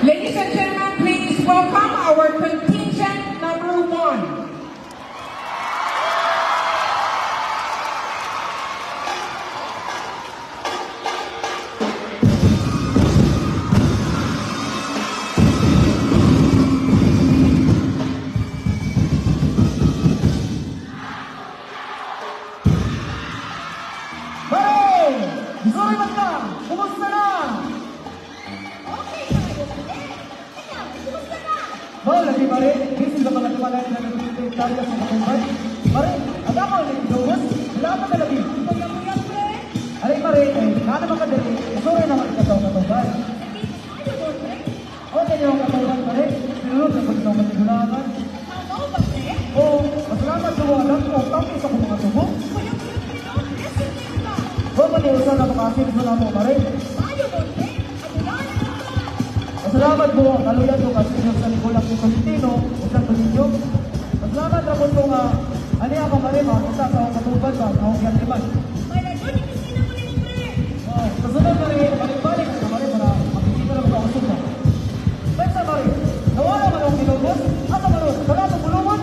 Ladies and gentlemen, please welcome our contingent number 1. Lagi mari, busy sa mga tumalan na nagpipit tayo sa katumban. Mari, ang ako ang nagdugos, wala pa na lagi. Alay mari, ay kada makadali, isuri naman ikataw katumban. Okay niyo ang katumban mari, sinunod na pagkitaw matigulangan. Oo, masalamat sa mga lang kung kami sa kong katubong. Oo, maniusan na makasin sa namo mari. Salamat po, kaluyan ko kasi sa Nicolas ko Tolentino, usang Tolentino. Salamat na po itong ano ako marima, kita sa katuban ba, ako kiyang liman. Kasunod na rin, balik-balik na mali para makikita na mga usog na. Pwede sa mali, nawala man ang kinugos, asa man ang wala sa bulungan.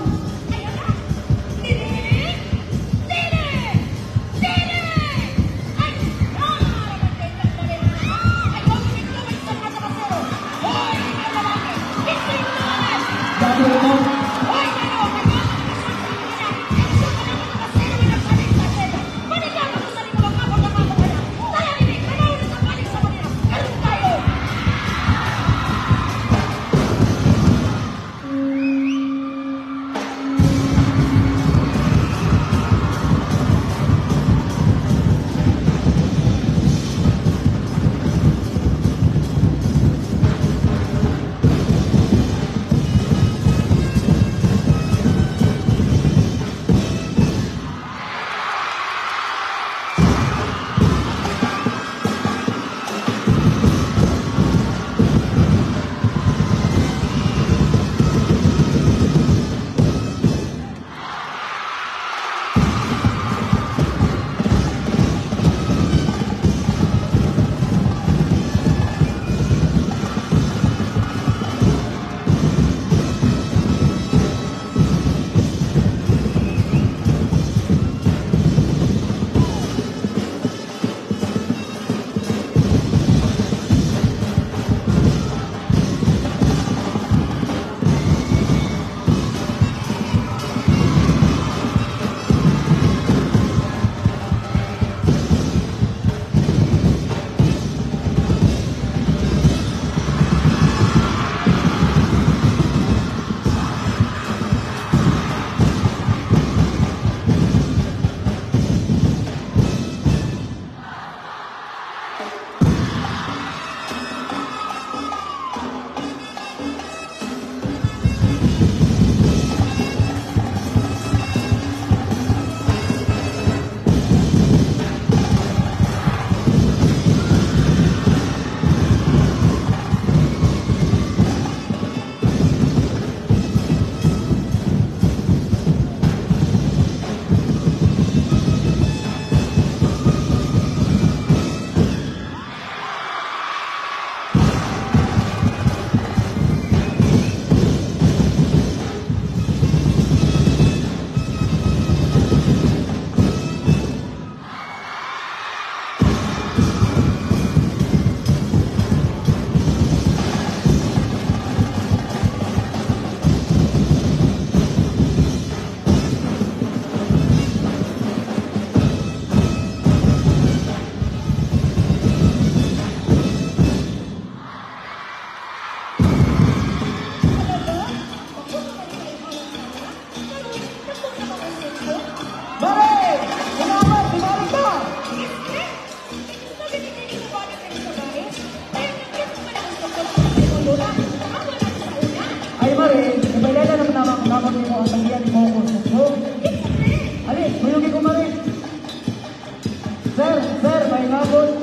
Sir, may ngabot.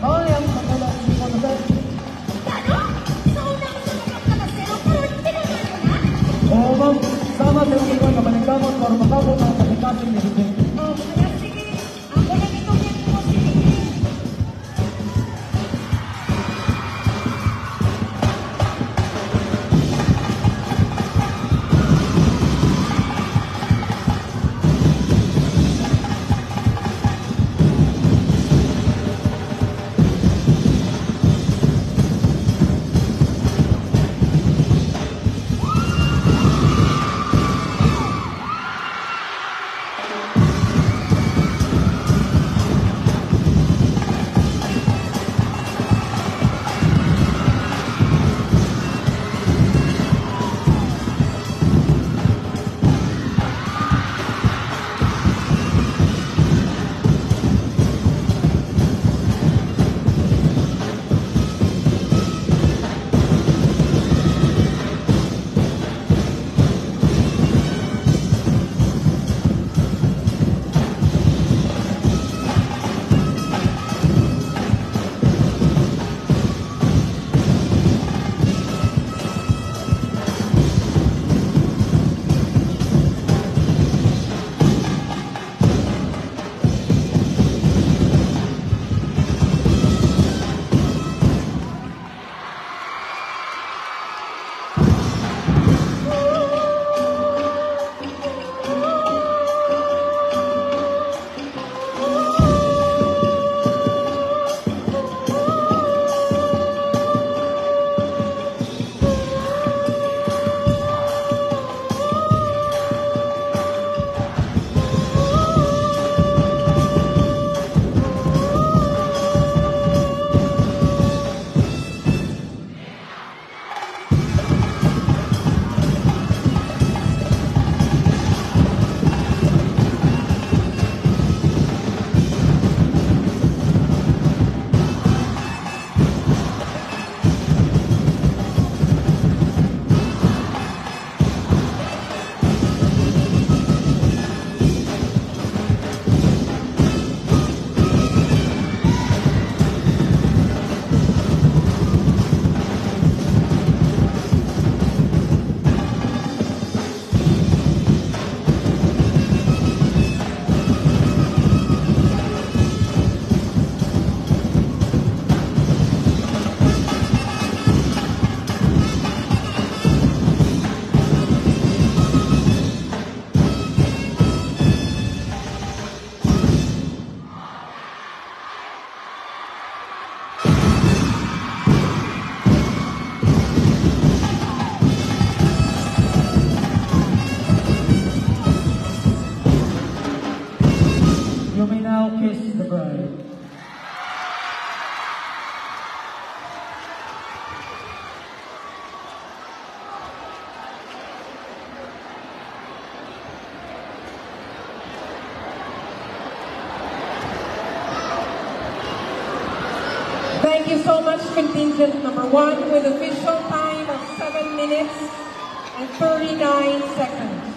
Ako yung magkala ko na sir. Ano? Sa una ko sa magkakasero, pero pinagano na? Oo ma'am, sama sa yung ikaw na maligkamot para makabot ang kapikasin ni Hidin. Oh, kaya sige. Ako na itong yan mo, sige. Thank you so much, contingent number 1, with official time of 7 minutes and 39 seconds.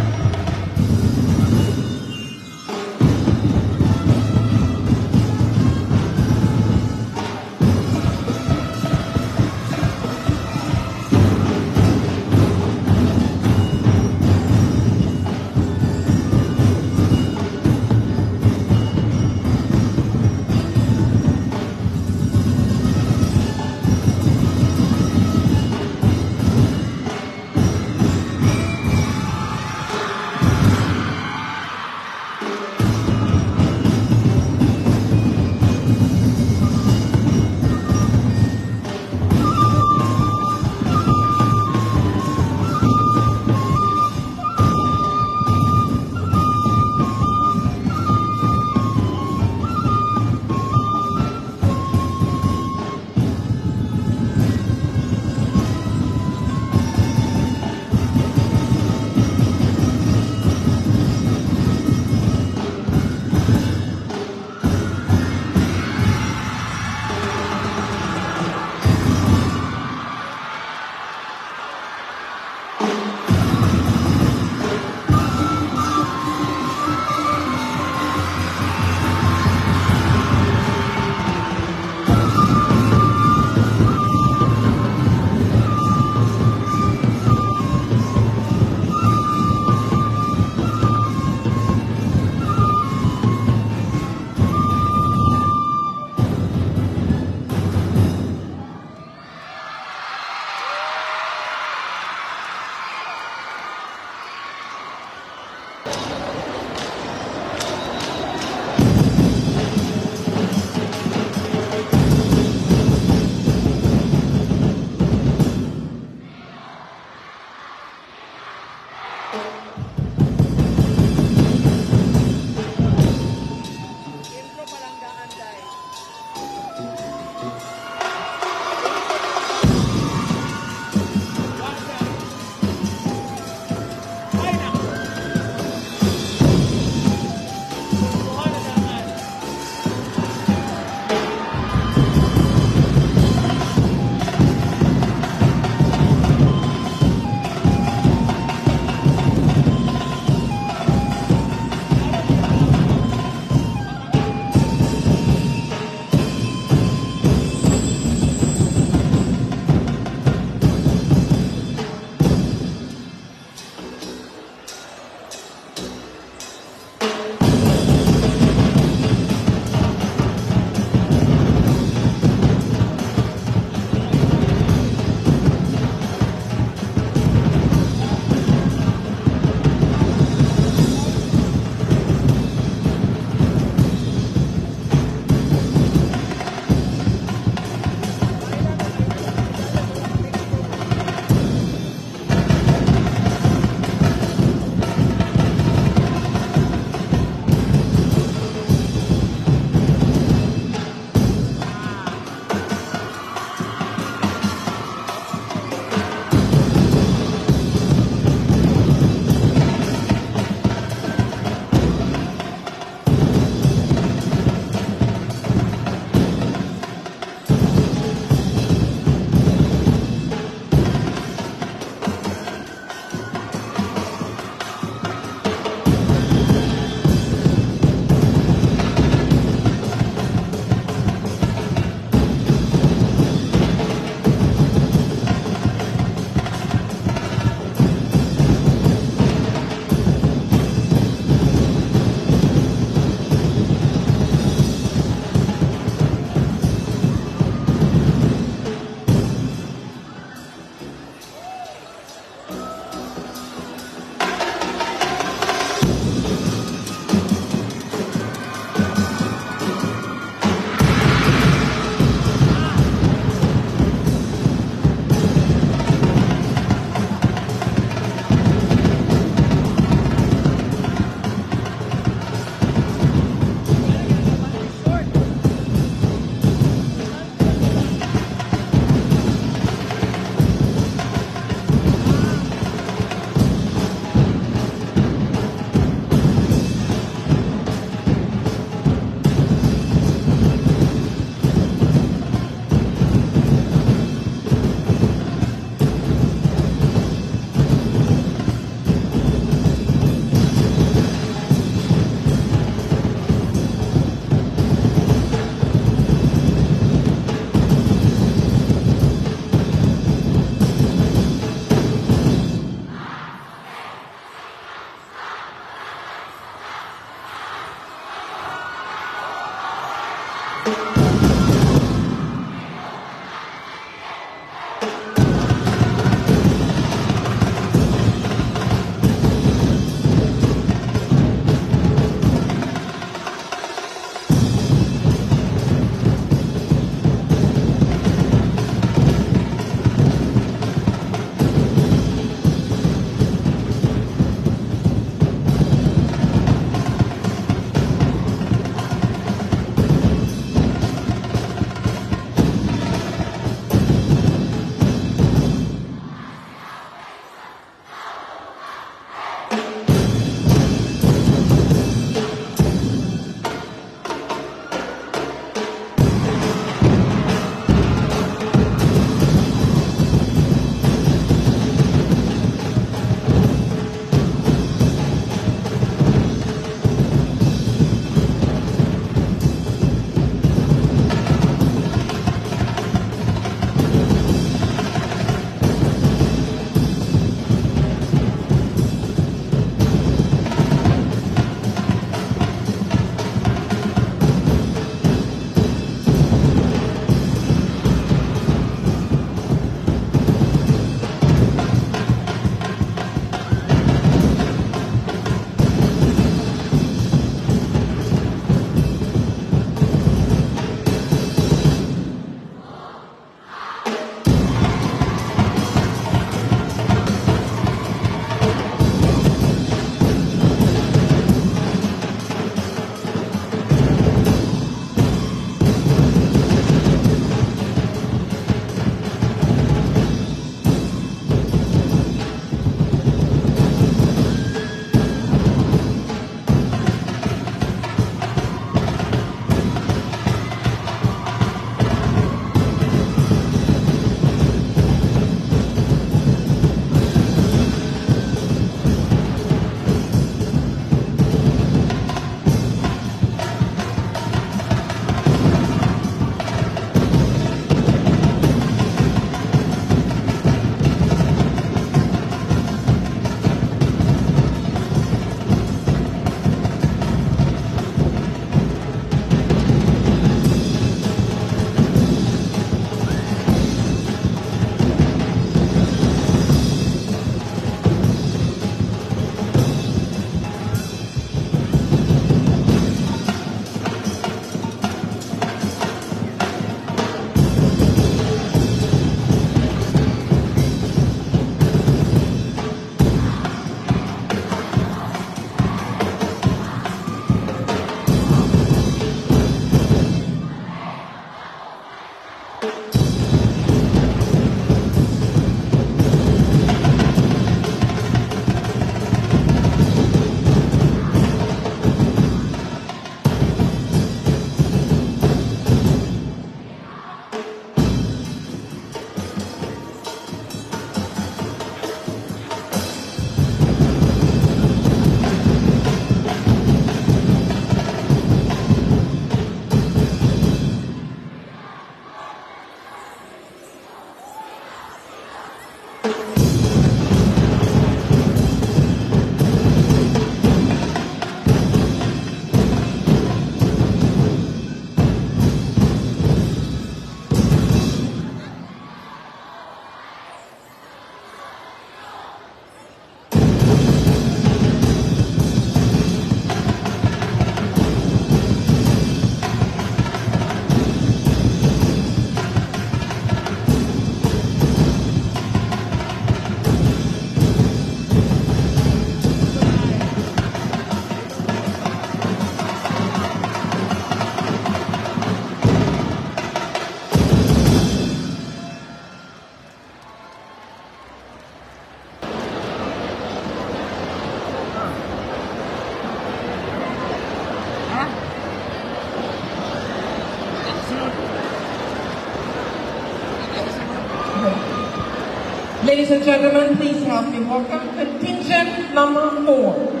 Ladies and gentlemen, please help me welcome contingent number 4.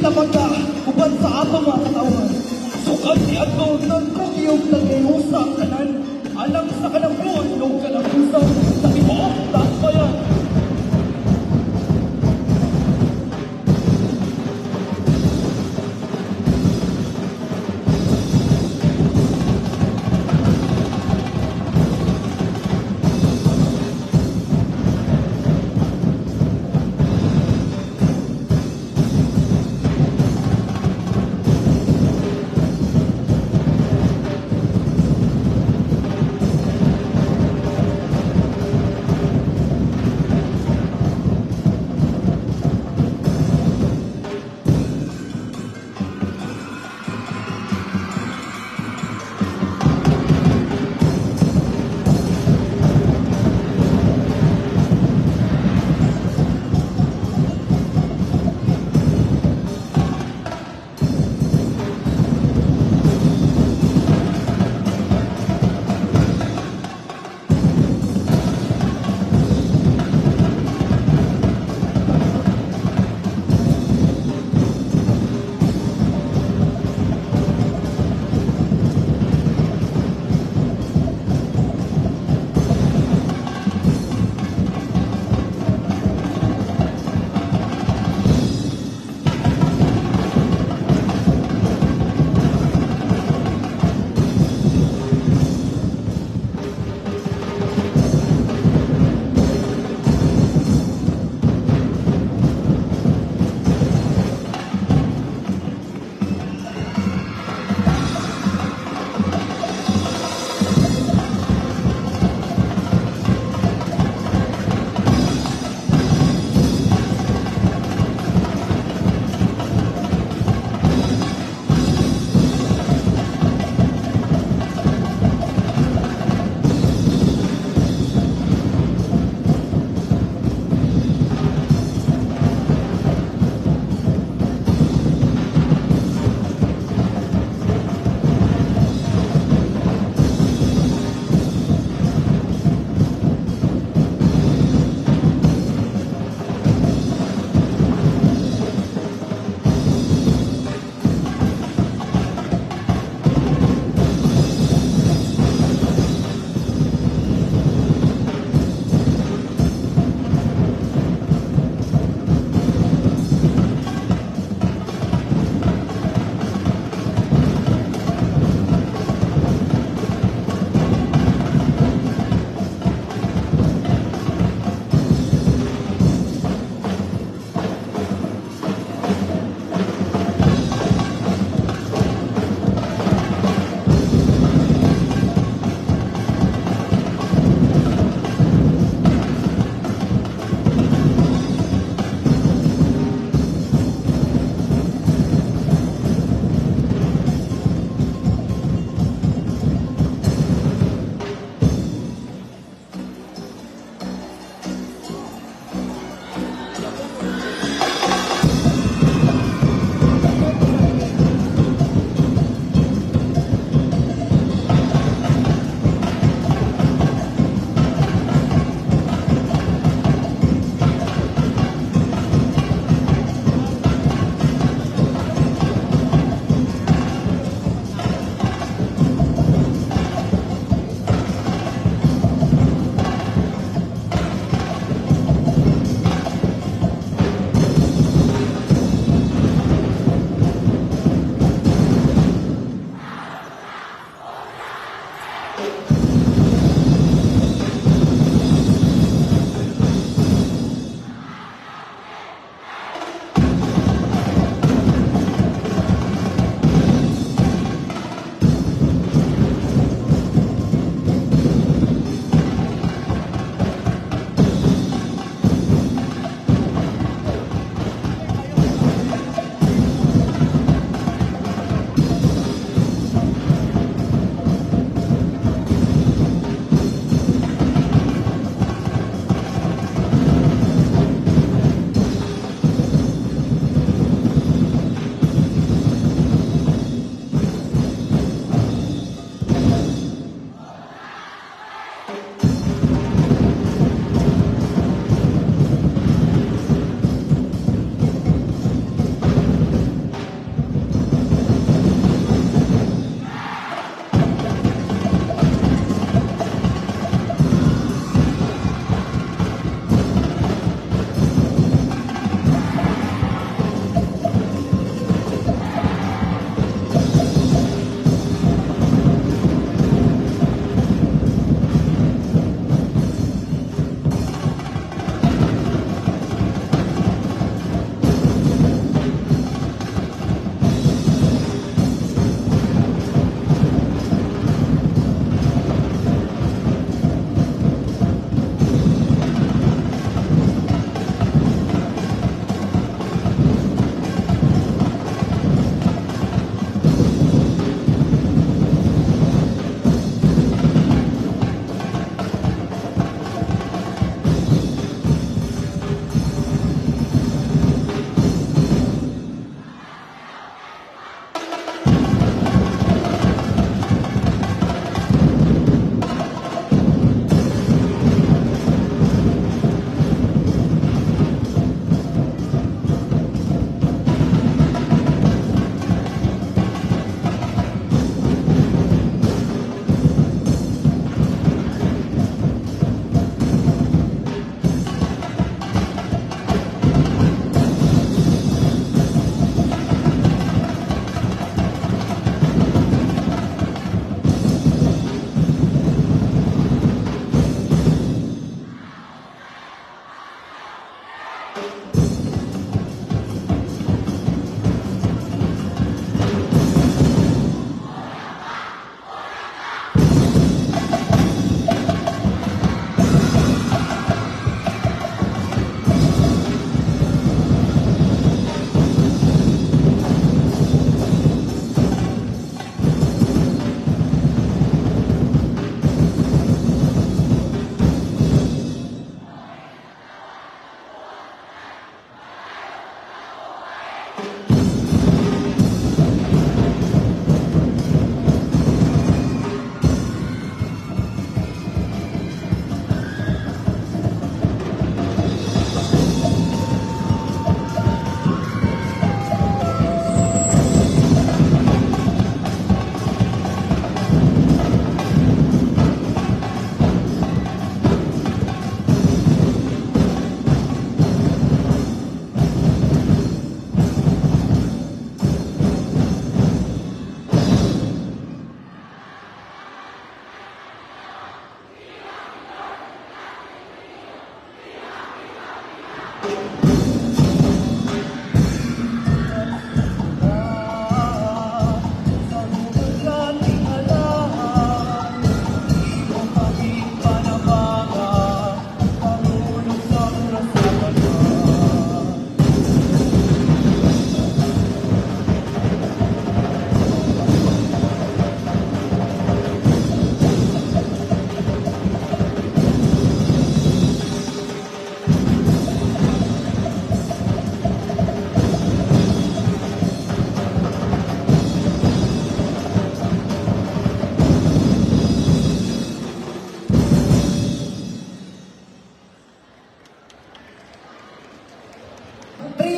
lamang ka, uban sa ato mga katawan. Sukat ni ato, nagkukiyog na kayo sa kanan. Alang sa kanang buwan, no kanang usap, sa tibuok, taas pa yan.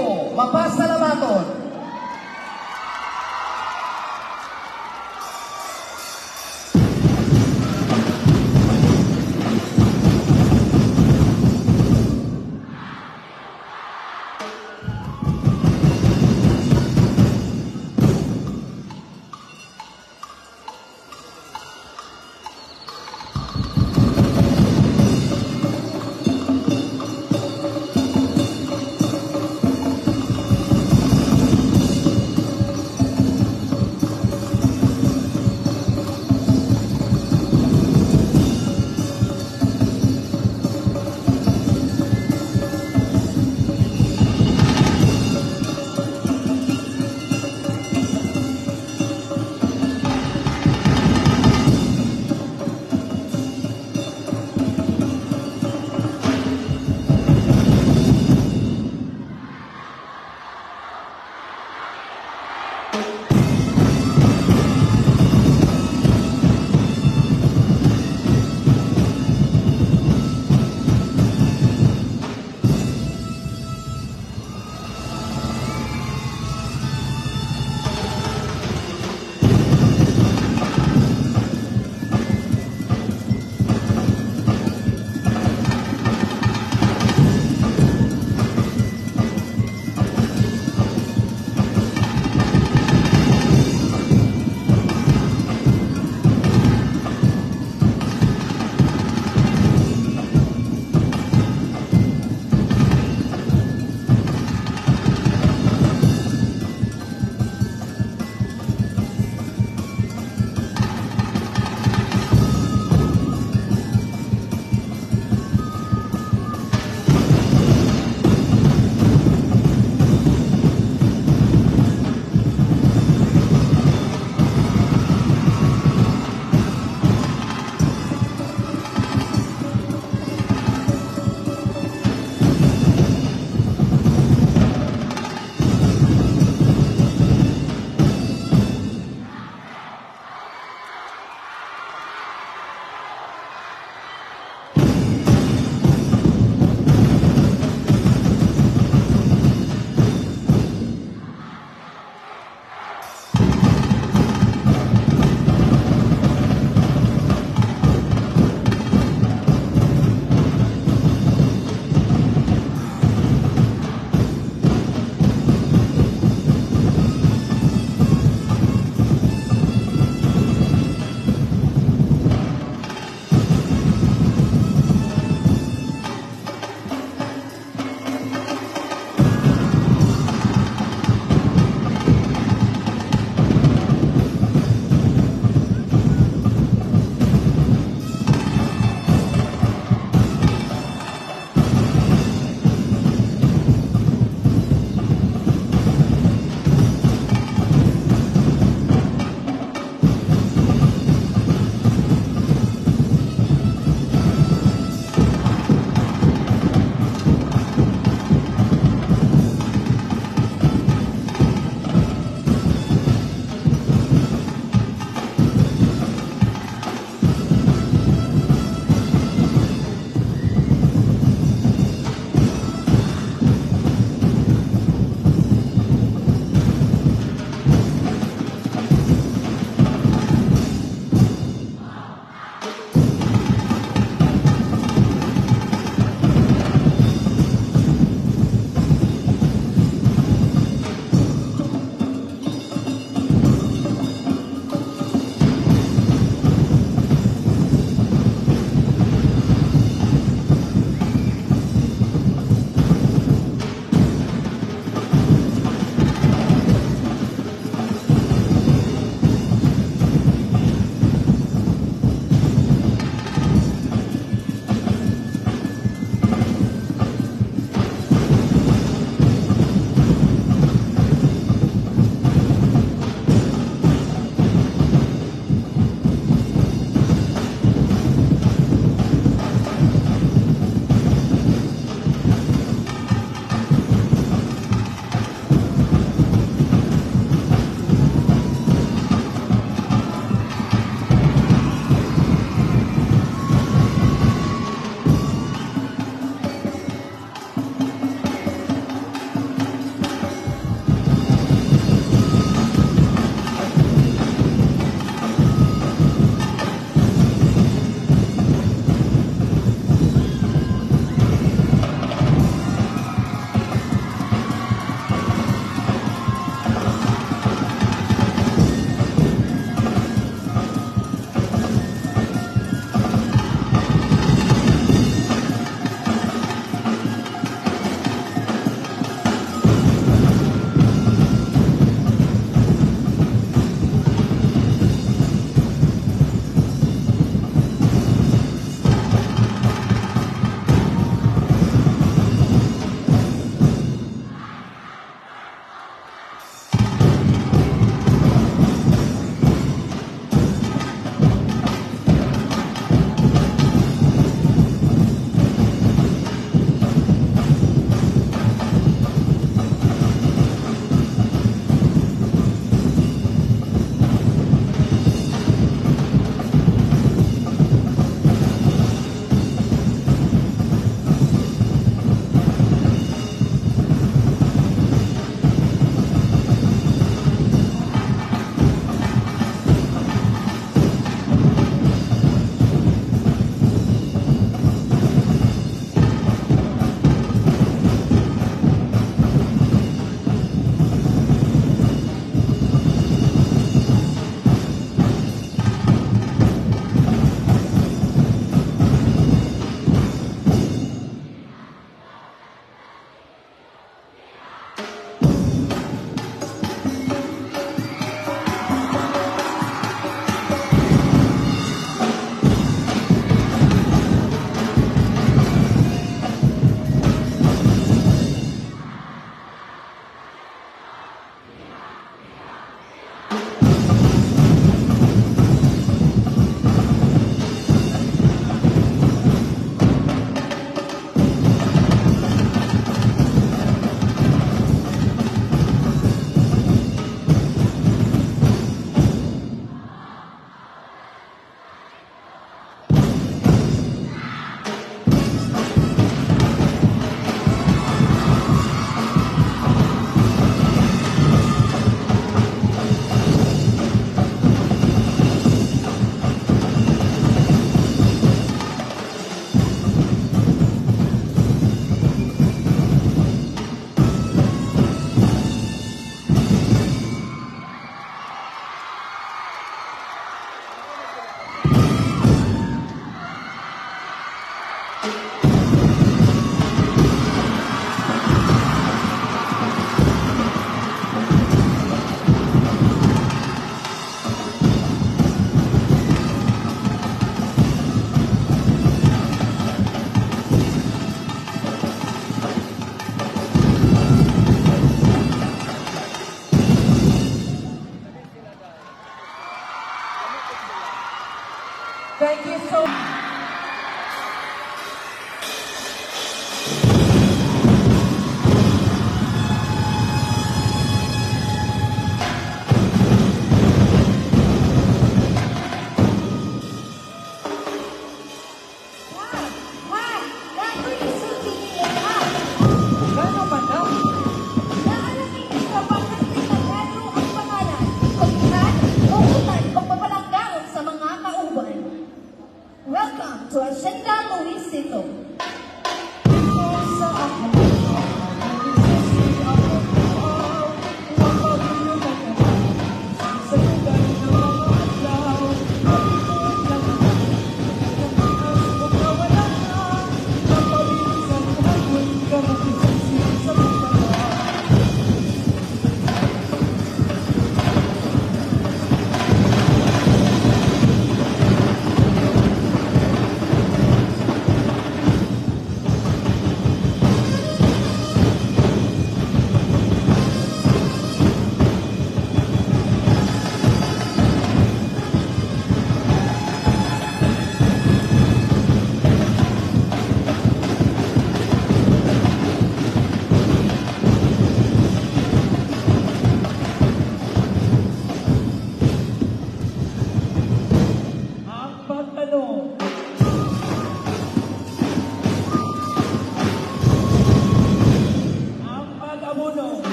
grupo mapasalamaton.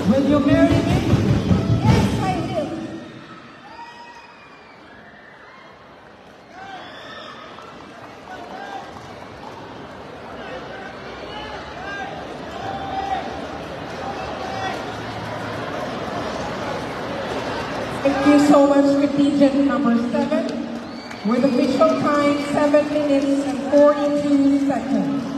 Will you marry me? Yes, I will. Thank you so much, contingent number 7, with official time 7 minutes and 42 seconds.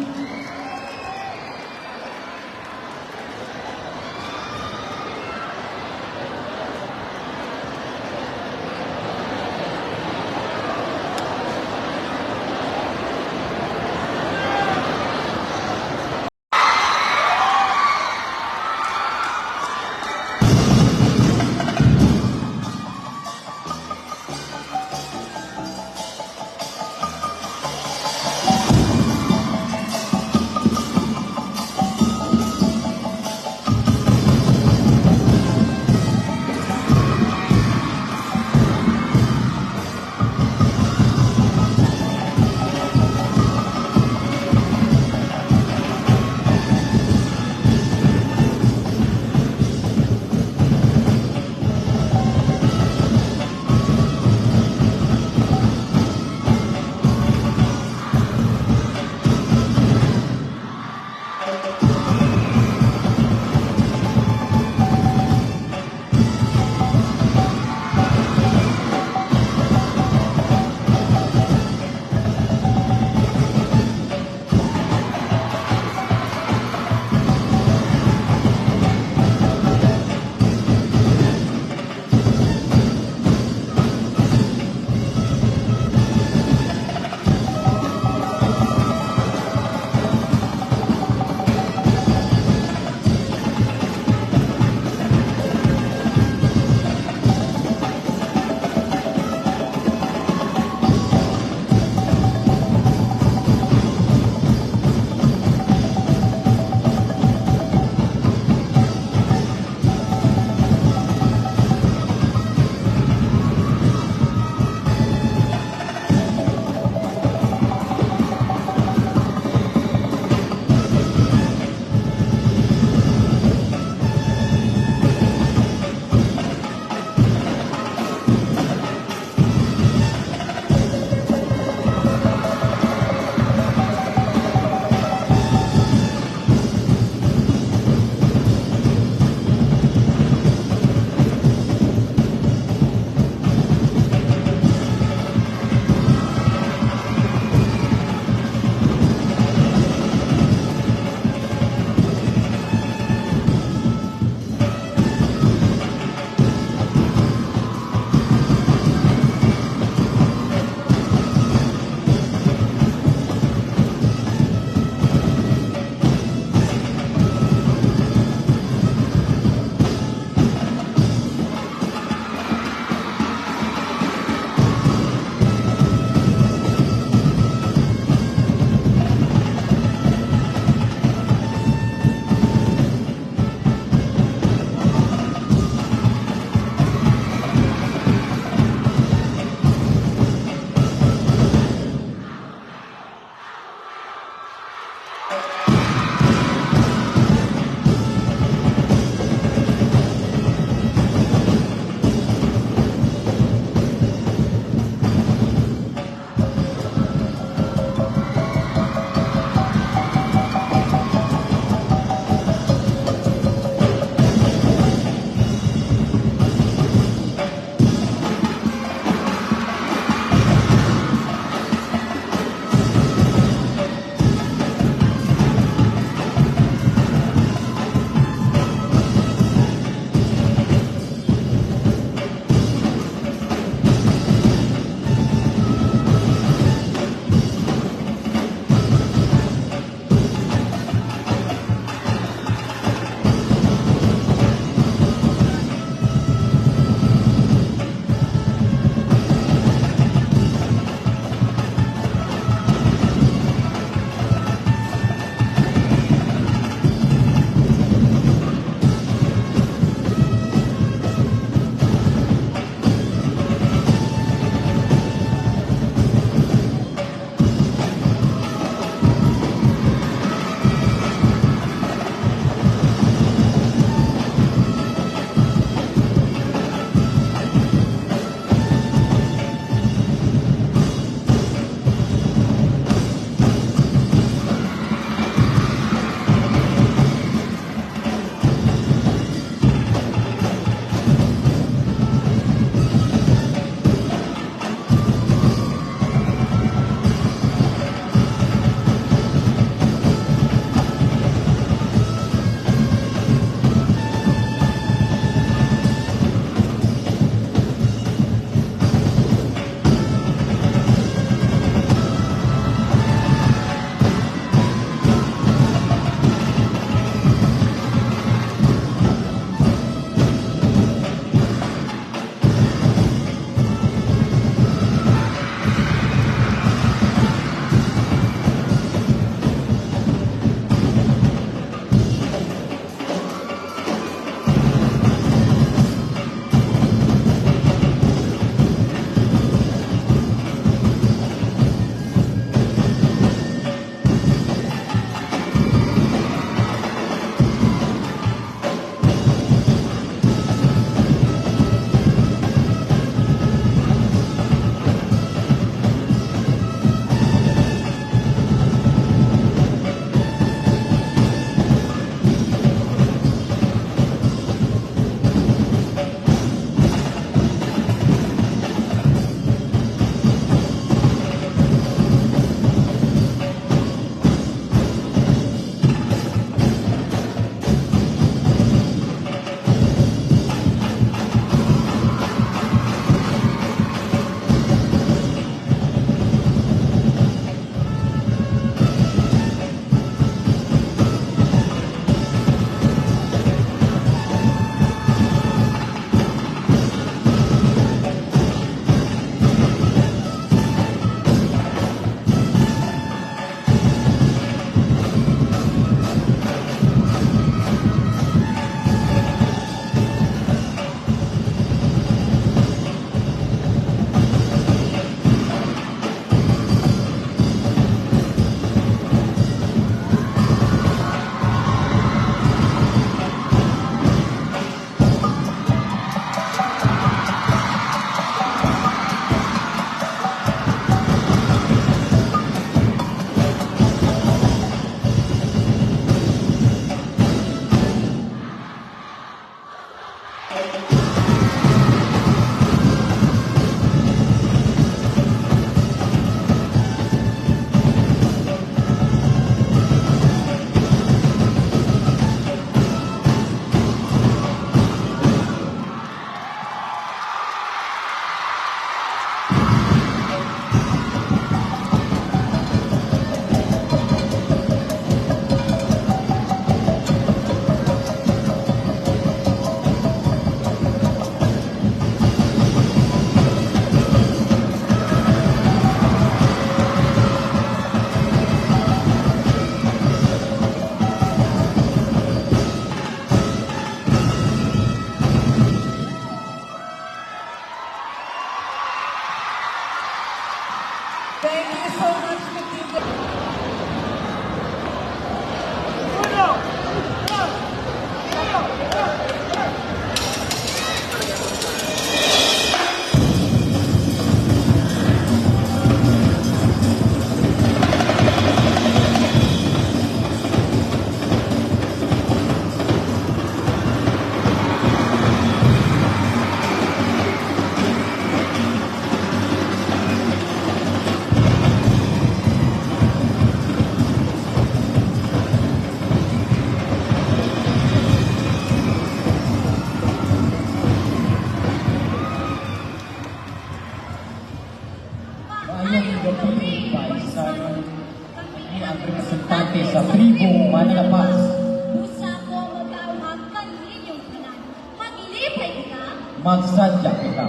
magsadya kita.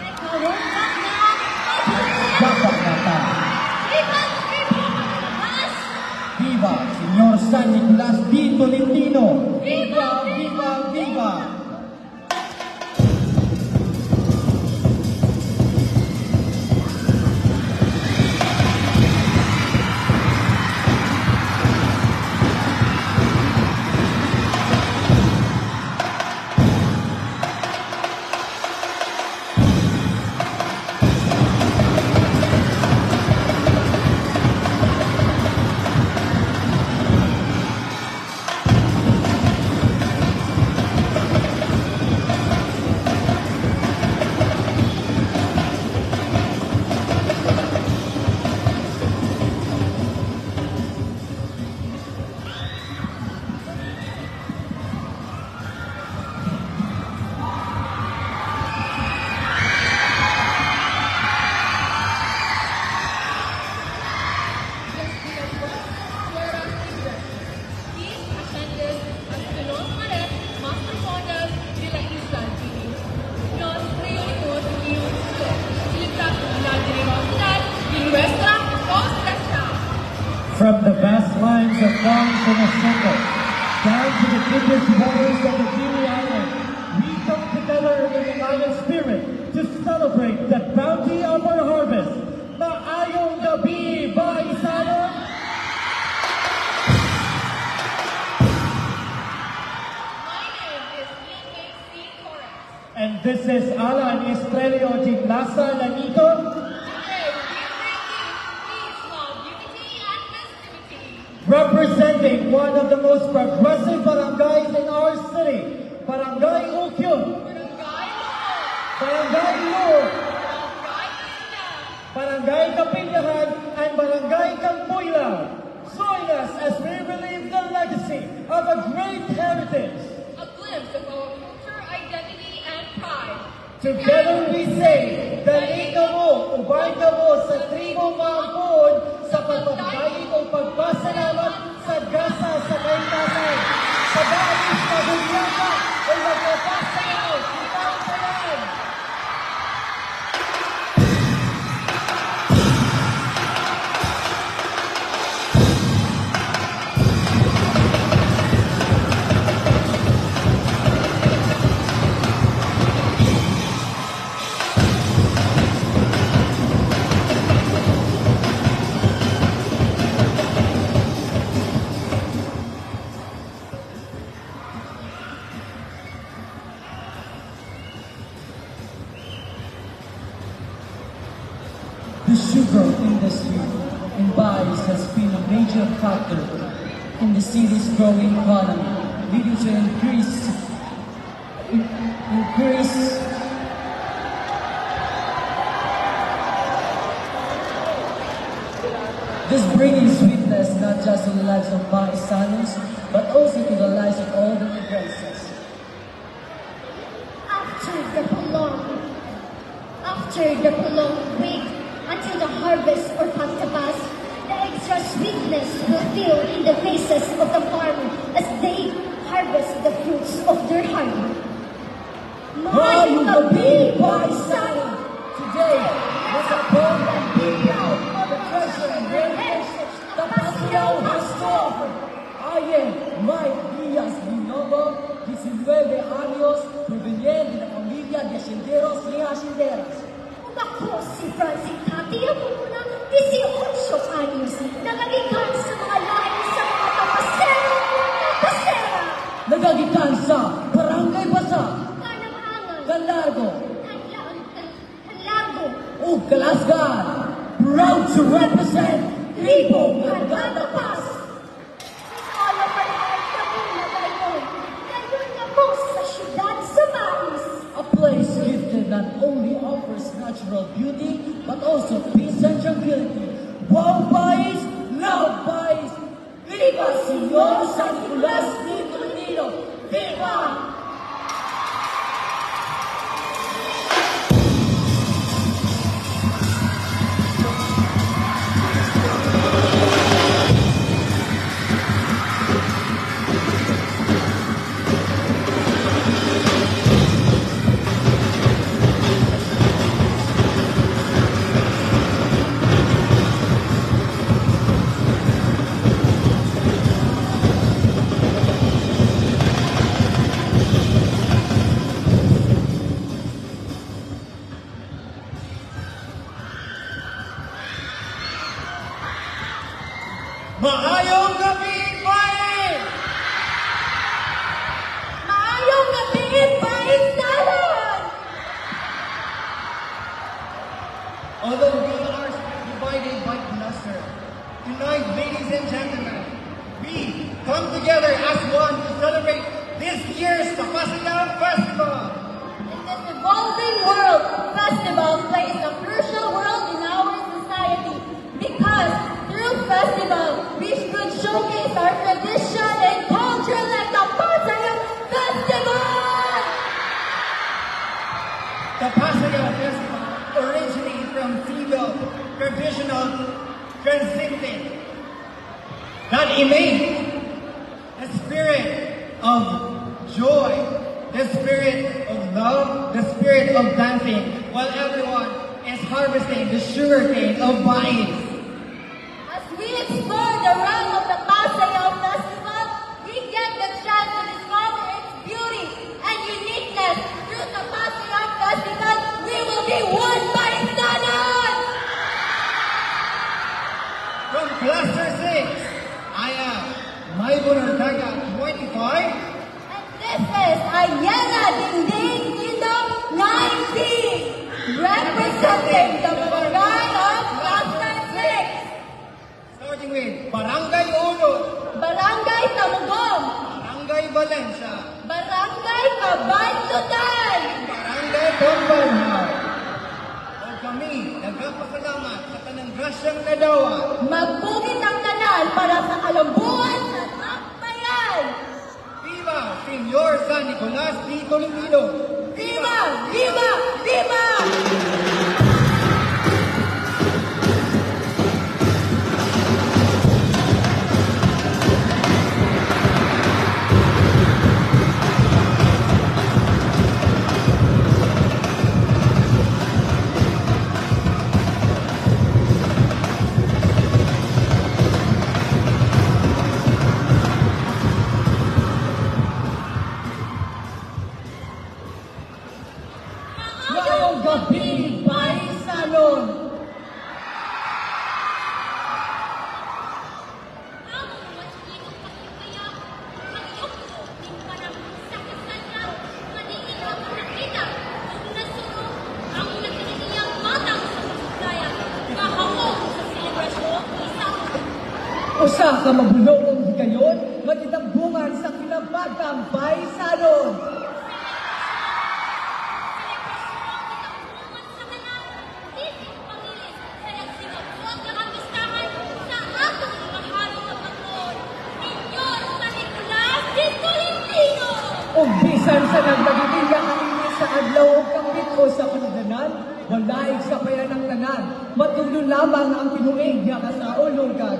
Teka, huwag ka na. Dapat na ta. Viva Pilipinas! Viva, Senyor San Nicolas di Tolentino! Viva! Viva! Viva! From the vast lines of farms and assemble, down to the deepest waters of the Gili Island, we come together in the island spirit to celebrate the bounty of our harvest. Maayong gabi, Baisanon! My name is Ian C. Torres. And this is Alan Estrelio de Plaza Lanito. Today, we bring you peace, love, unity, and festivity. Representing one of the most progressive barangays in our city, Barangay Ukyun, Barangay Barangay Lur, Barangay Isla. Barangay Kapinyahan, and Barangay Campuila. Join us as we relive the legacy of a great heritage. A glimpse of our culture, identity, and pride. Together we say, dali ka mo, ubay ka mo sa tribo maangkon sa pagpapagayin o pagpasalamat sa gasa sa kaintasan. Sa dalis na bulyaka o magpapasayaw, kitang tayan. The sugar industry in Bais has been a major factor in the city's growing economy, leading to increase this bringing sweetness not just to the lives of Baisanos, but also to the lives of all the Negreses. After the prolonged wait until the harvest or come to pass, the extra sweetness will fill in the faces of the farmer as they harvest the fruits of their hard work. Maayong gabi, Baisano! Today, let's uphold and be proud of the treasure and heritage that Pasiao has to offer. I am Mike Diaz Binobo, 19 años, proveniente de la familia de hacenderos y hacenderas. Ako si Francis Tati Apuna, 18 anyos, nagalikan sa mga lahi sa mga tapasero at pasera. Nagagitan sa Barangay Basa, Kanang-angal, Galargo, Kanlago, o Galasgan. Proud to represent Tribo Garganta Pass. With all of our heart na mula ngayon, ngayon na po sa syudad sa Baris. A place gifted not only offers natural beauty, but also peace and tranquility. Wow, Bais! Love, Bais! Viva, Senyor San Nicolas de Tolentino! Viva! festival plays a crucial role in our society because through festival, we could showcase our tradition and culture like the Pasaya Festival! The Pasaya Festival originates from Cebu traditional transcendent that emanates the spirit of joy, the spirit of love, the spirit of dancing, while everyone is harvesting the sugarcane of mais. As we explore the realm of the Pasaya Festival, we get the chance to discover its beauty and uniqueness. Through the Pasaya Festival, we will be one by Sanon! From Cluster 6, I am Maybon Ortega, 25. And this is Ayala Dingding Indong 19, representing the barangay of Cluster 6, Starting with Barangay Uno, Barangay Tamugong, Barangay Valencia, Barangay Kabantutan, Barangay Tombanhaw. O kami, nagpapasalamat sa kanang grasyang nadawa. magpugit ang tanan para sa kalambuan sa Akbayan! Viva Senyor San Nicolas de Tolentino! Viva! Viva! Viva! Ngayong gabi, Paisanon! Usa ka mabulong ng higayon, magitambungan sa kinabagang Paisanon. Ug bisan sa nagdagitiya kaini sa adlaw ug kapit ko sa kandanan, walaig sa payan ng tanan, matulyo lamang ang pinuing diya ka sa ulungkad.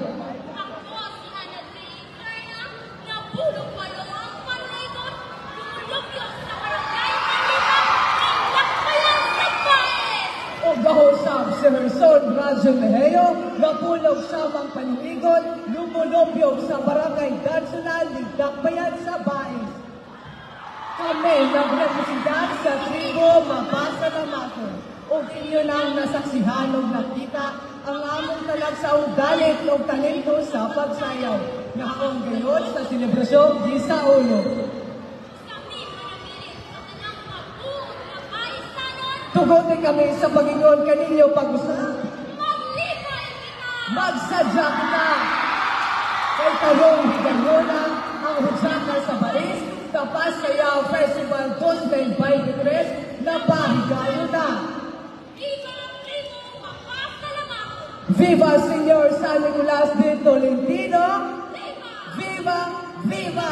O gahosab si Herson Rajon Mejeo, napulog sa mga panuligon, lumulupyog sa barangay National Ligdakbayan sa Bais. Kami nagrepresentar sa tribo Mabasa na Mato. O inyo nang nasaksihan o nakita ang among talagsaong galit o talento sa pagsayaw. Nakaong gayon sa selebrasyong di sa ulo. Tugotin kami sa Panginoon kaninyo pag-usap. Magsadya kita. Kay tarong higanyona ang hudsakal sa Baris, tapos kaya Festival 2023 na pahigayo na. Viva Senyor San Nicolas de Tolentino! Viva! Viva!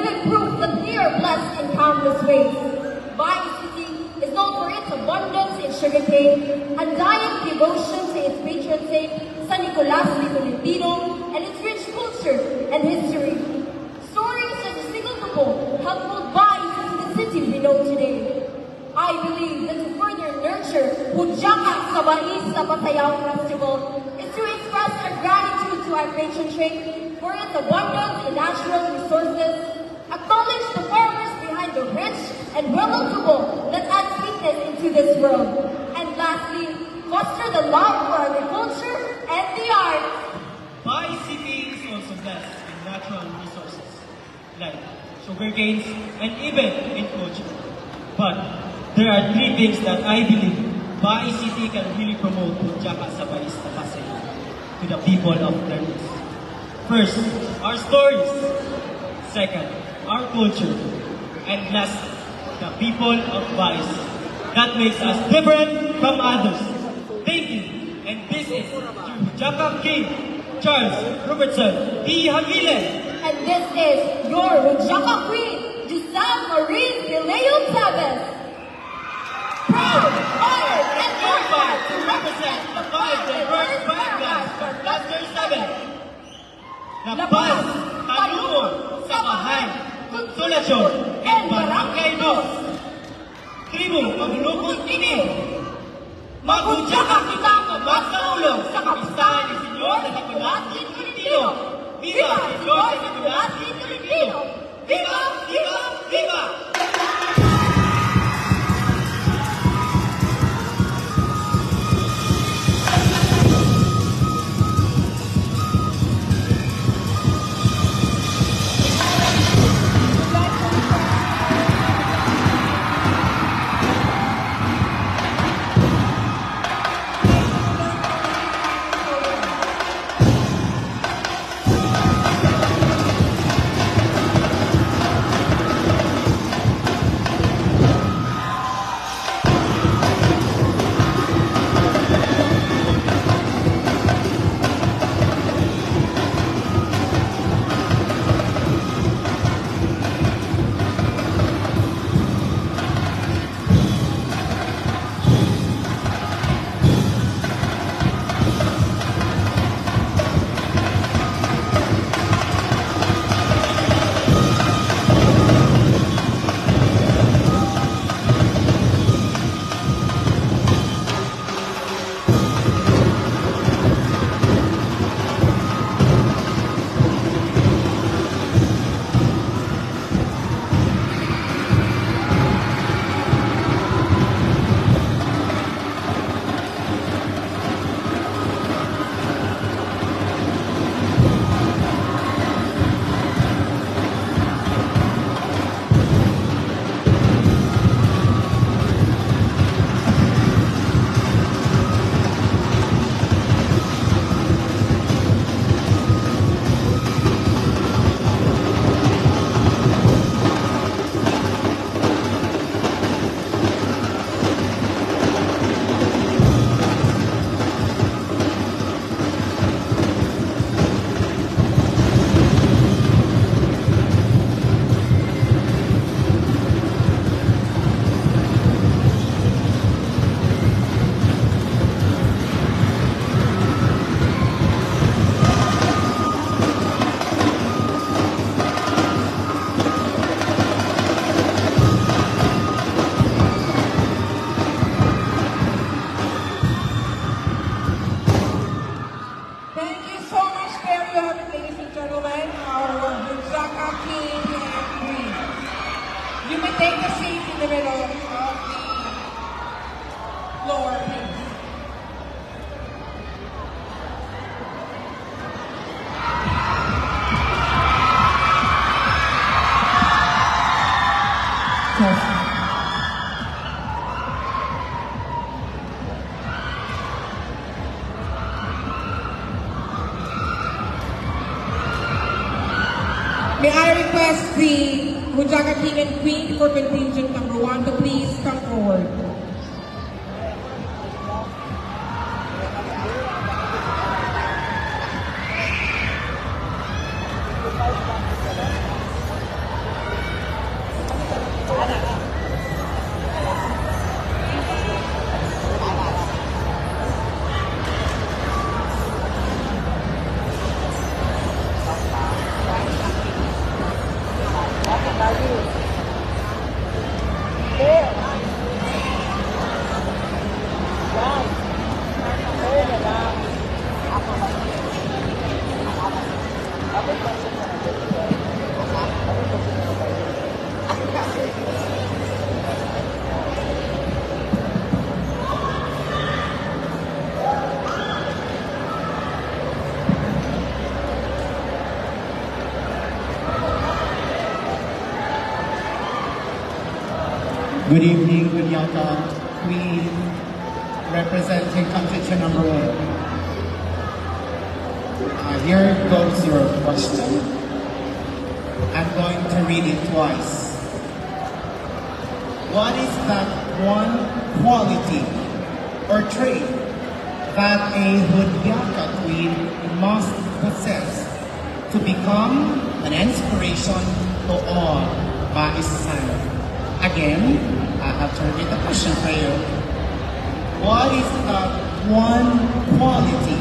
living proof that we are blessed in countless ways. Baguio City is known for its abundance in sugarcane, undying devotion to its patron saint, San Nicolas de Tolentino, and its rich culture and history. Stories such as Single Tubo help mold Baguio into the city we know today. I believe that to further nurture Hujaka sa Bais sa Pasayao Festival is to express our gratitude to our patron saint for its abundance in natural resources, acknowledge the farmers behind the rich and well-tubo that add sweetness into this world, and lastly, foster the love for agriculture and the arts. Baguio City is also blessed in natural resources like sugar canes and even in culture. But there are three things that I believe Baguio City can really promote Hujaka sa Bais na Pasay to the people of Learners. First, our stories. Second, our culture. And lastly, the people of Bais. That makes us different from others. Thank you. And this is your Hujaka King, Charles Robertson D. Hagilen. And this is your Hujaka Queen, Giselle Marie Vileo Chavez. Proud, honored, and fortified to represent the five diverse backgrounds from Cluster 7. La Paz, Talungon, Samahan, Consolacion, and Barangay Dos. Tribu, maglulukot ini. Maghujaka kita magkaulong sa kapistahan ni Senyor na Nicolas de Tolentino. Viva Senyor na Nicolas de Tolentino! Viva! Viva! Viva! May I request the Hujaka King and Queen for contingent number 1 to please come forward. Good evening, Gunyaka Queen, representing contention number 1. Here goes your question. I'm going to read it twice. What is that one quality or trait that a Hudyaka queen must possess to become an inspiration to all Baisan? Again, I have to repeat the question for you. What is that one quality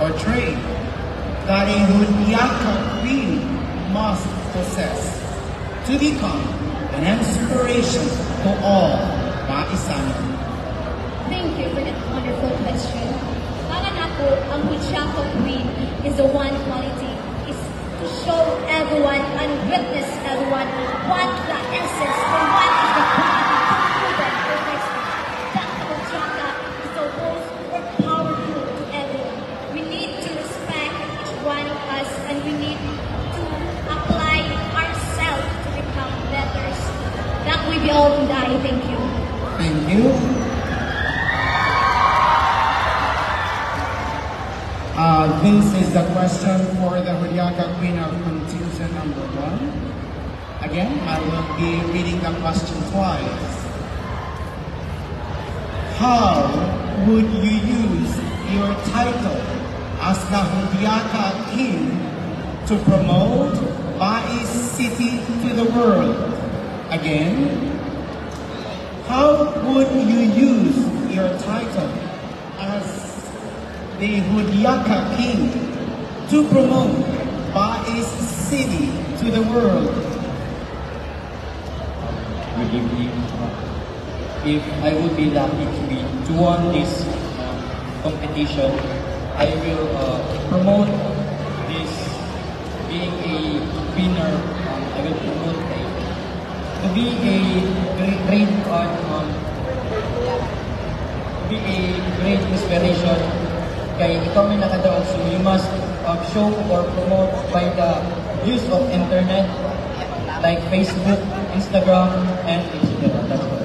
or trait that a Hudyaka queen must possess to become an inspiration to all Baisan? Thank you for that wonderful question. Para nako, ang Hudyaka Queen is the one quality is to show everyone and witness everyone what the essence or what is the quality to proven perfection. That the Hudyaka is the most powerful to everyone. We need to respect each one of us and we need to apply ourselves to become better. That we be all die. Thank you. Thank you. This is the question for the Hudyaka Queen of contingent number 1. Again, I will be reading the question twice. How would you use your title as the Hudyaka King to promote Bais City to the world? Again, how would you use your title as the Hudyaka King to promote Bais City to the world? Good evening. If I would be lucky to win this competition, I will promote this being a winner. I will promote to be a great inspiration. Kaya ikaw may nakadaog, so you must show or promote by the use of internet like Facebook, Instagram, and etc. That's all.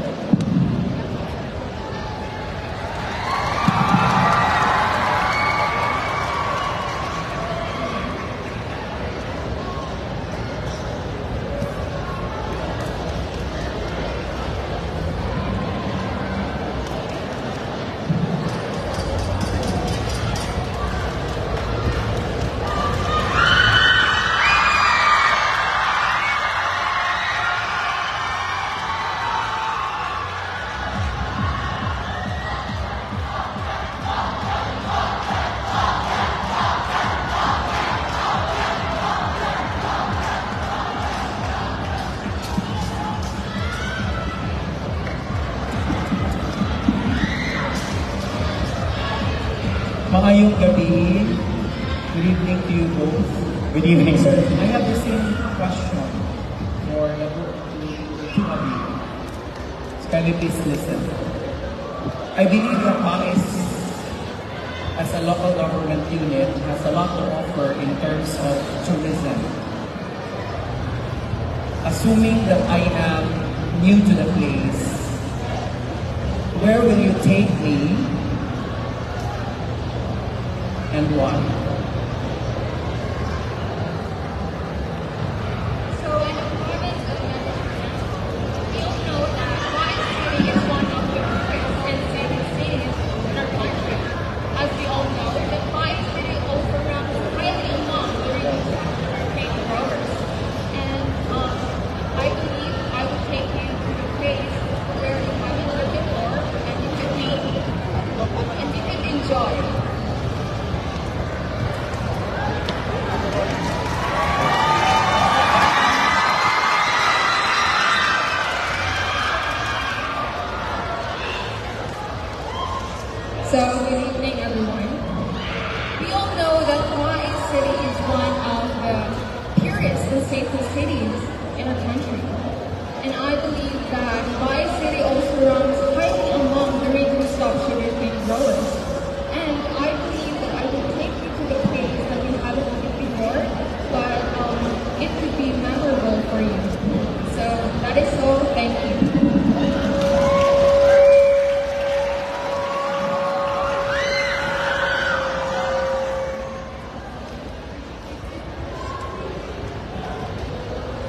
Maayong gabi. Good evening to you both. Good evening, sir. I have the same question for the two of you. Kindly please listen. I believe that Bais, as a local government unit, has a lot to offer in terms of tourism. Assuming that I am new to the place, where will you take me and why? So in the province of Manila, we all know that Bais City is one of the richest and safest cities in our country. As we all know, the Bais City also ranks highly among the regions that are paid growers. And I believe I will take you to the place where you haven't lived before and you can enjoy.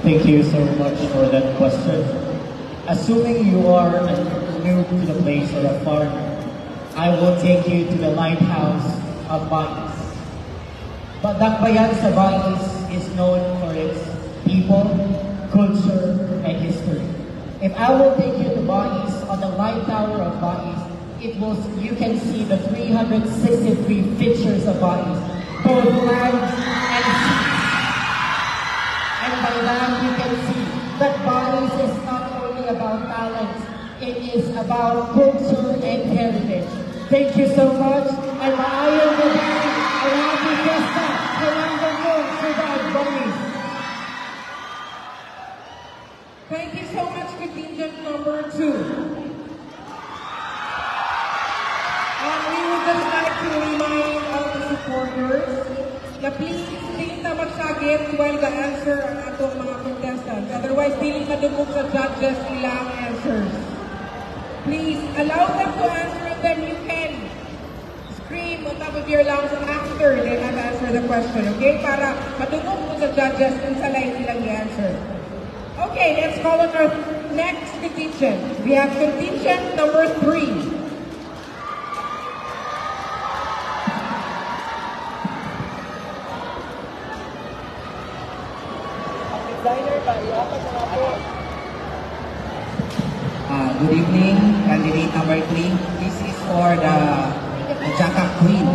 Thank you so much for that question. Assuming you are new to the place or a foreigner, I will take you to the lighthouse of Bais. Dakbayan sa Bais is known for its people, culture, and history. If I will take you to Bais, on the light tower of Bais, you can see the 363 features of Bais, both land and sea. And by that you can see that Bais is not only about talent, it is about culture and heritage. Thank you so much, and maayong gabi, and happy fiesta, Kalanggang Moon, Ciudad Bais. Thank you so much, contingent number 2. We would just like to remind all the supporters na please hindi na magsagit while the answer ang atong mga contestants. Otherwise, hindi madugog sa judges ilang answers. Please allow them to answer, and then you can scream on top of your lungs after they have answered the question, okay? Para madugog mo sa judges kung sa line ilang i-answer. Okay, let's call on our next contingent. We have contingent number 3. Good evening, candidate number 3. This is for the Jaka Queen.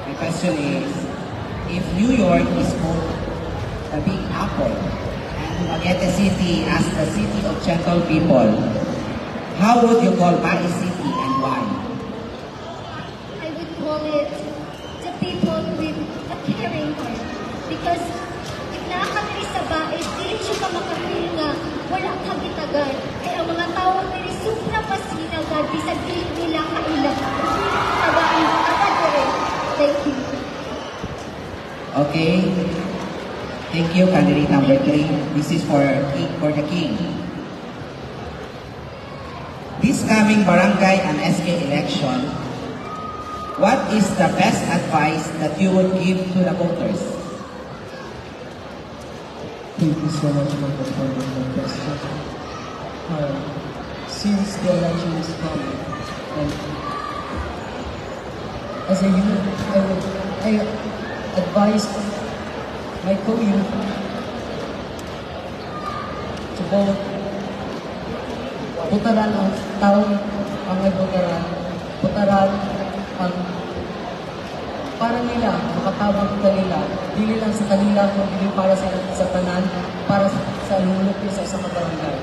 The question is, if New York is called the Big Apple and Dumaguete City as the city of gentle people, how would you call Bais City and why? I would call it the people with a caring heart. Because if nakakatiri sa Bais, dili siya ka makapil nga wala kang gitagan. Kaya ang mga tao dili supra pasinagan, bisag dili nila kailang. Thank you. Okay. Thank you, candidate number 3. This is for the king. This coming barangay and SK election, what is the best advice that you would give to the voters? Thank you so much for the question. Since the election is coming, and as a youth, I advise my co-youth to vote. Putaran ang taong ang nagbutaran. Putaran ang para nila, makatabang kanila, dili lang sa kanila, kundi para sa tanan, para sa lulok sa isang barangay.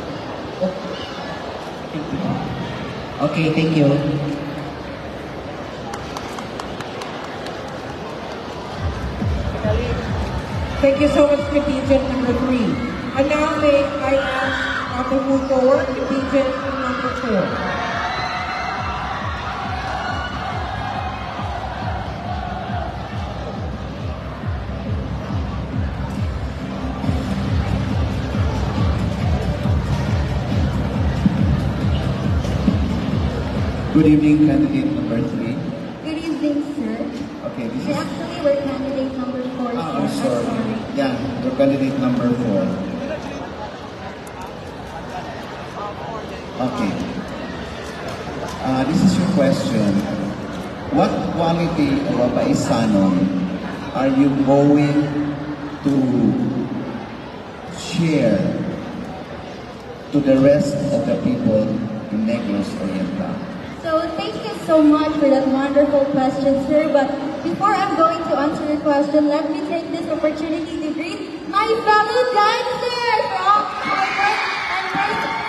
Thank you. Okay, thank you. Thank you so much, contingent number 3. And now may I ask to move forward, contingent number 4. Good evening, candidate number 3. Good evening, sir. Okay, this is... Actually, we're candidate number 4, sir. I'm sorry. Yeah, your candidate number 4. Okay. This is your question. What quality of a Baisanon are you going to share to the rest of the people in Negros Oriental? So thank you so much for that wonderful question, sir. But before I'm going to answer your question, let me take this opportunity to greet my fellow dancers from Harvard and Trainers,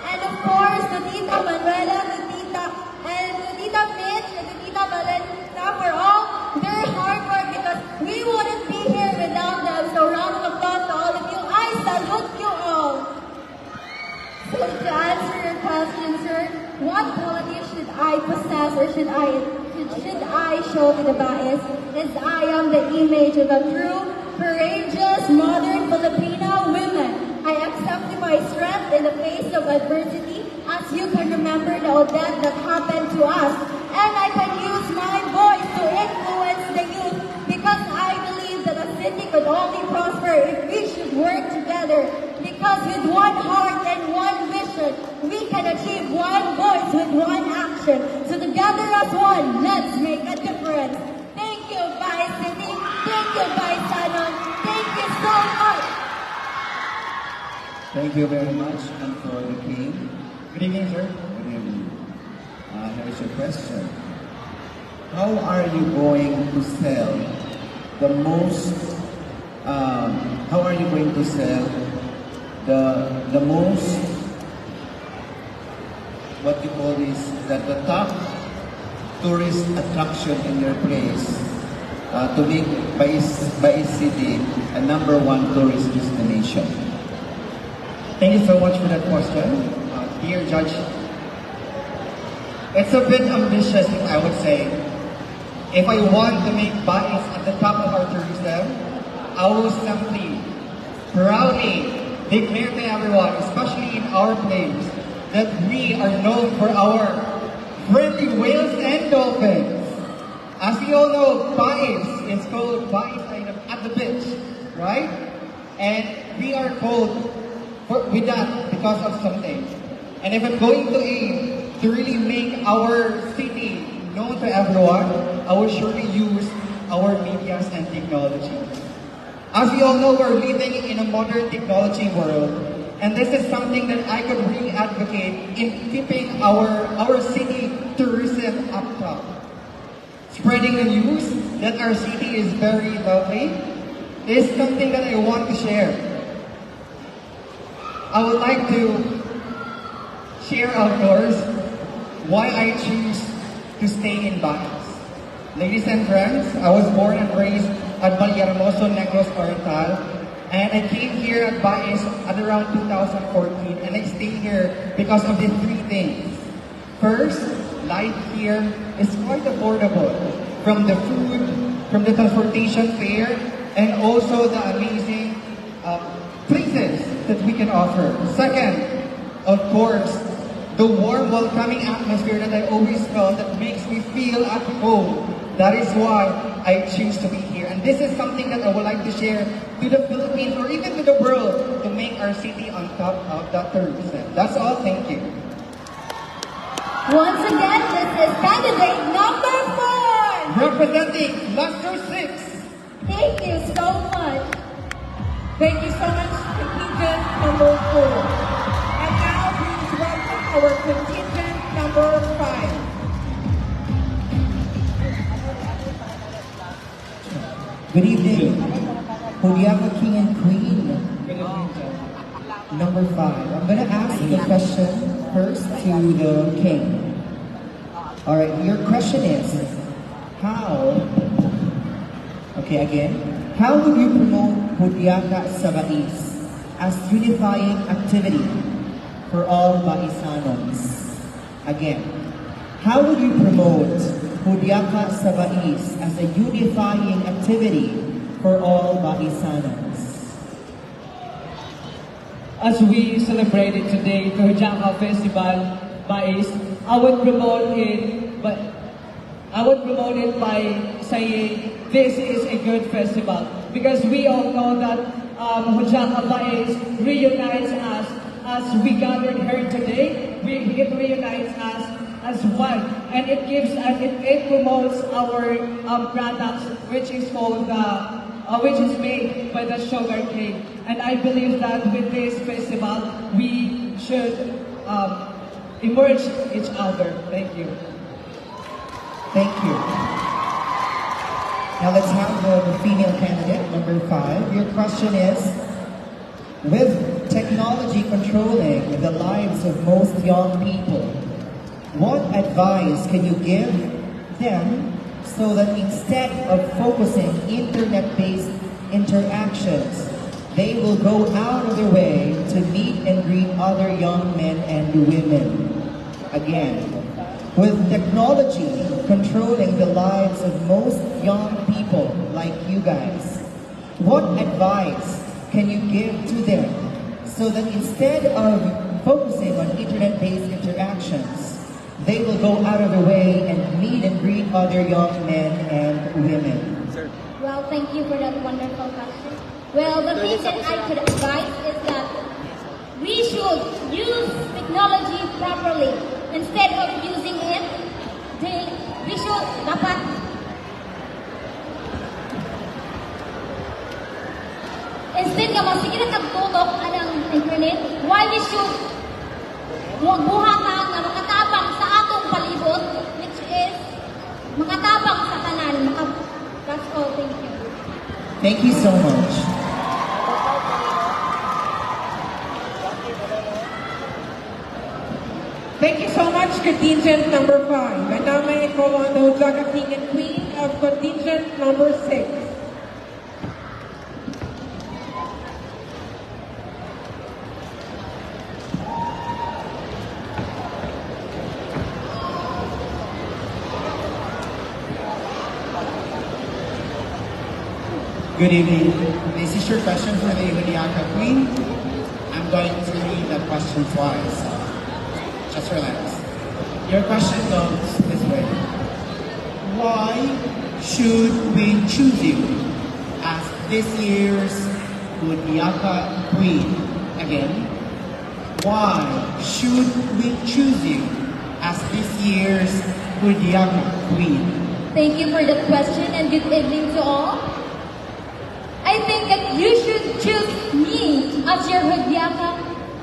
and of course, the Tita Manuela, the Tita Mitch, and the Tita Valentina for all their hard work, because we wouldn't be here without them. So round of applause to all of you. I salute you all. So to answer your question, sir, what quality should I possess or should I show to the Bais is I am the image of a true, courageous, modern Filipino woman. I accept my strength in the face of adversity, as you can remember the event that happened to us, and I can use my voice to influence one heart and one vision, we can achieve one voice with one action. So together as one, let's make a difference. Thank you, Vice City. Thank you, Vice Sanon. Thank you so much. Thank you very much. And for the King, Good evening, sir. good evening. Here's your question. How are you going to sell the most, how are you going to sell the most, what you call this, the top tourist attraction in your place to make Bais City a #1 tourist destination? Thank you so much for that question. Dear Judge, it's a bit ambitious, if I would say. If I want to make Bais at the top of our tourism, I will simply proudly declare to everyone, especially in our place, that we are known for our friendly whales and dolphins. As you all know, Bais is called Bais Island at the beach, right? And we are called with that because of something. And if I'm going to aim to really make our city known to everyone, I will surely use our medias and technology. As we all know, we're living in a modern technology world, and this is something that I could really advocate in keeping our city tourism up top. Spreading the news that our city is very lovely is something that I want to share. I would like to share, of course, why I choose to stay in Bais. Ladies and friends, I was born and raised at Vallehermoso, Negros Oriental, and I came here at Bais at around 2014, and I stayed here because of these three things. First, life here is quite affordable, from the food, from the transportation fare, and also the amazing places that we can offer. Second, of course, the warm, welcoming atmosphere that I always felt that makes me feel at home. That is why I choose to be here. And this is something that I would like to share to the Philippines or even to the world to make our city on top of that tourism. That's all. Thank you. Once again, this is candidate number 4. Representing Cluster 6. Thank you so much. Thank you so much, contingent number 4. And now please welcome our contingent number 5. Good evening, Hudiaka King and Queen. Number 5. I'm gonna ask the question first to the King. All right, your question is, how would you promote Hudiaka sa Bais as unifying activity for all Baisanons? Again, how would you promote Hudiaka sa Bais as a unifying activity for all Baisanons? As we celebrated today the Hudiaka Festival Bais, I would promote it by saying this is a good festival because we all know that Hudiaka Bais reunites us as we gathered here today. It reunites us as one, and it gives us it promotes our products, which is called which is made by the sugar cane. And I believe that with this festival we should emerge each other. Thank you. Thank you. Now let's have the female candidate, number 5. Your question is, with technology controlling the lives of most young people, what advice can you give them so that instead of focusing internet-based interactions, they will go out of their way to meet and greet other young men and women? Again, with technology controlling the lives of most young people like you guys, what advice can you give to them so that instead of focusing on internet-based interactions, they will go out of their way and meet and greet other young men and women? Well, thank you for that wonderful question. Well, the thing that I could advise is that We should use technology properly. Instead of using it, we should dapat instead nga sige na tagtutok anang internet, why we should buhatan nga makatabang sa atong palibot, which is makatabang sa tanan. That's all. Thank you. Thank you so much. Thank you so much, contingent number 5. And now may I call on the Ojaka King and Queen of contingent number 6. Good evening. This is your question for the Hodiaka Queen. I'm going to read the question twice. Just relax. Your question goes this way. Why should we choose you as this year's Hodiaka Queen? Again, why should we choose you as this year's Hodiaka Queen? Thank you for the question and good evening to all. I think that you should choose me as your Hodiaka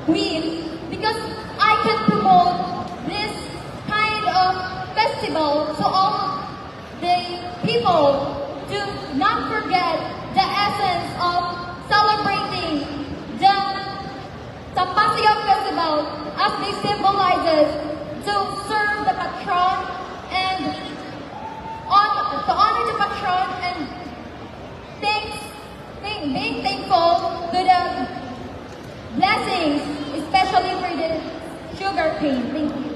Queen because I can promote this kind of festival to all the people to not forget the essence of celebrating the Sampasigaw Festival as they symbolizes to serve the patron and to honor the patron and being thankful to the blessings, especially for the sugar cane. Thank you.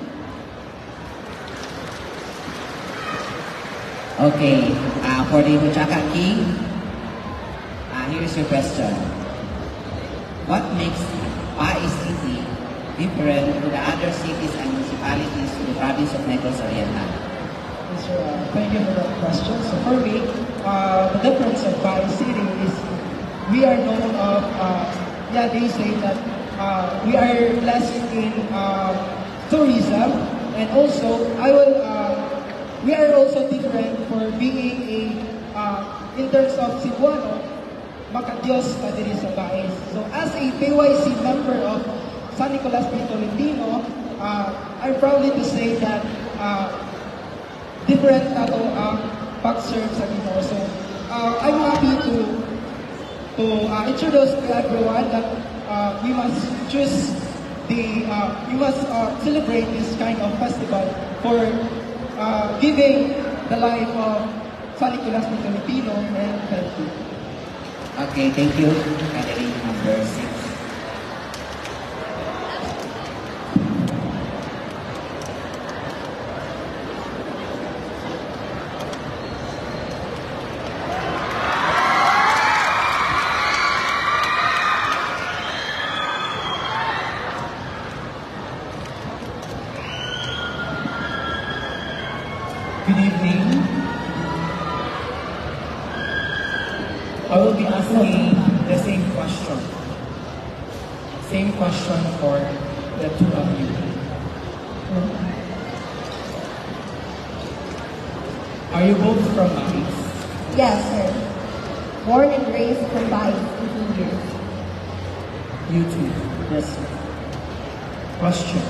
Okay, for the Ojaka King, here's your question. What makes Pai City different to the other cities and municipalities in the province of Negros Oriental? So, thank you for that question. So for me, the difference of Pai City is we are known of, they say that we are blessed in tourism, and also we are also different for being in terms of Cebuano, makadiyos ka diri sa Bais. So as a PYC member of San Nicolas de Tolentino, I'm proudly to say that different ato pag-serve sa Ginoo. So I'm happy to introduce to everyone that we must celebrate this kind of festival for giving the life of San Nicolas de Tolentino, and thank you. Okay, thank you. Category number 6. Good evening. I will be asking the same question. Same question for the two of you. Are you both from Bais? Yes, sir. Born and raised from Bais, 18 years. You too. Yes, sir. Question.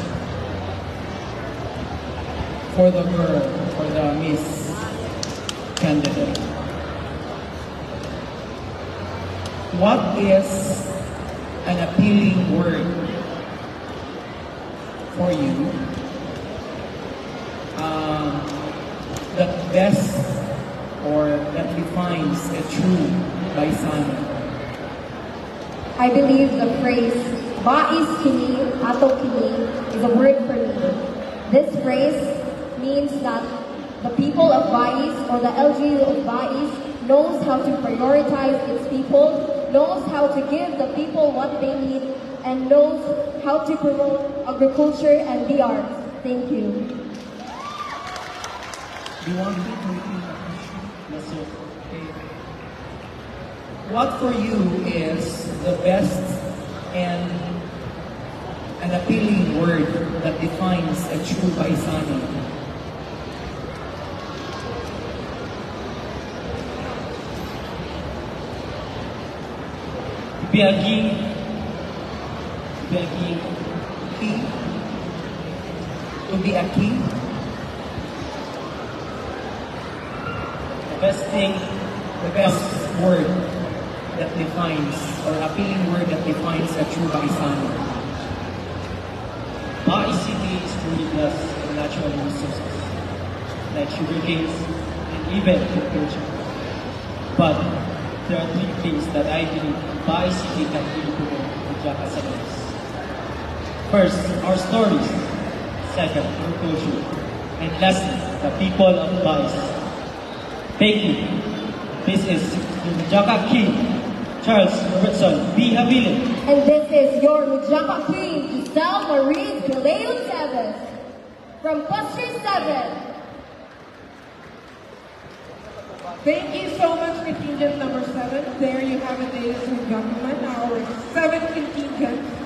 For the girl, for the Miss candidate. What is an appealing word for you that best or that defines a true Baisano? I believe the phrase Bais Kini, Ato Kini is a word for me. This phrase means that the people of Bais or the LGU of Bais knows how to prioritize its people, knows how to give the people what they need, and knows how to promote agriculture and the arts. Thank you. Do you want me to repeat the question? Yes, sir. Okay. What for you is the best and an appealing word that defines a true paisano? Biagi, Key? To be a key? the best thing, The best word that defines, or appealing word that defines a true paisano. Baguio City is truly blessed with natural resources, like sugarcanes and even agriculture. But there are three things that I believe Baguio City can really promote with Jaca Sabes. First, our stories. Second, our culture. And lastly, the people of Baguio. Thank you. This is your Jaca King, Charles Robertson B. Havile. And this is your Mujapa Queen, Giselle Marie Galeo Seven. From Cluster 7. Thank you so much, contingent number 7. There you have it, ladies and gentlemen, our 7 contingents